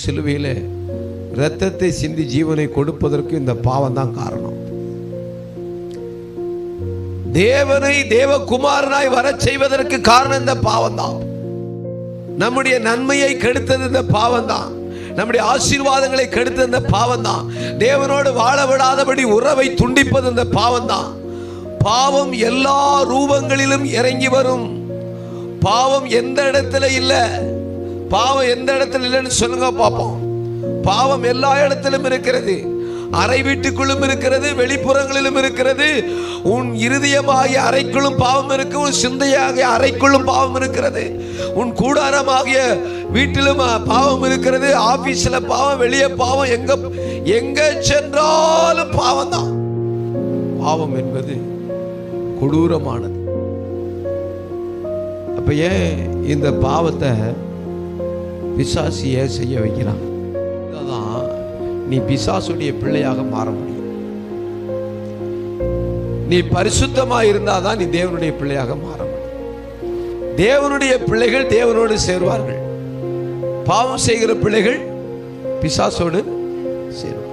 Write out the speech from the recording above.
சிலுவையில இரத்தத்தை சிந்தி ஜீவனை கொடுப்பதற்கு இந்த பாவம் தான் காரணம். தேவனை தேவகுமாரனாய் வர செய்வதற்கு காரணம் இந்த பாவம் தான். நம்முடைய நன்மையை கெடுத்தது இந்த பாவம் தான். நம்முடைய ஆசீர்வாதங்களை கெடுத்தது இந்த பாவம் தான். தேவனோடு வாழ விடாதபடி உறவை துண்டிப்பது இந்த பாவம் தான். பாவம் எல்லா ரூபங்களிலும் இறங்கி வரும். பாவம் எந்த இடத்துல இல்லை, பாவம் எந்த இடத்துல இல்லைன்னு சொல்லுங்க பார்ப்போம். பாவம் எல்லா இடத்திலும் இருக்கிறது. அறை வீட்டுக்குள்ளும் இருக்கிறது, வெளிப்புறங்களிலும் இருக்கிறது. உன் இருதயமாகிய அறைக்குள்ளும் பாவம் இருக்கு, உன் சிந்தையாகிய அறைக்குள்ளும் பாவம் இருக்கிறது. உன் கூடாரமாகிய வீட்டிலும் பாவம் இருக்கிறது. ஆபீஸ்ல பாவம், வெளியே பாவம், எங்க சென்றாலும் பாவம் தான். பாவம் என்பது கொடூரமானது. அப்ப ஏன் இந்த பாவத்தை பிசாசியை செய்ய வைக்கிறான்? அதான் நீ பிசாசுடைய பிள்ளையாக மாற முடியும். நீ பரிசுத்தமாக இருந்தாதான் நீ தேவனுடைய பிள்ளையாக மாற முடியும். தேவனுடைய பிள்ளைகள் தேவனோடு சேருவார்கள். பாவம் செய்கிற பிள்ளைகள் பிசாசோடு சேருவார்கள்.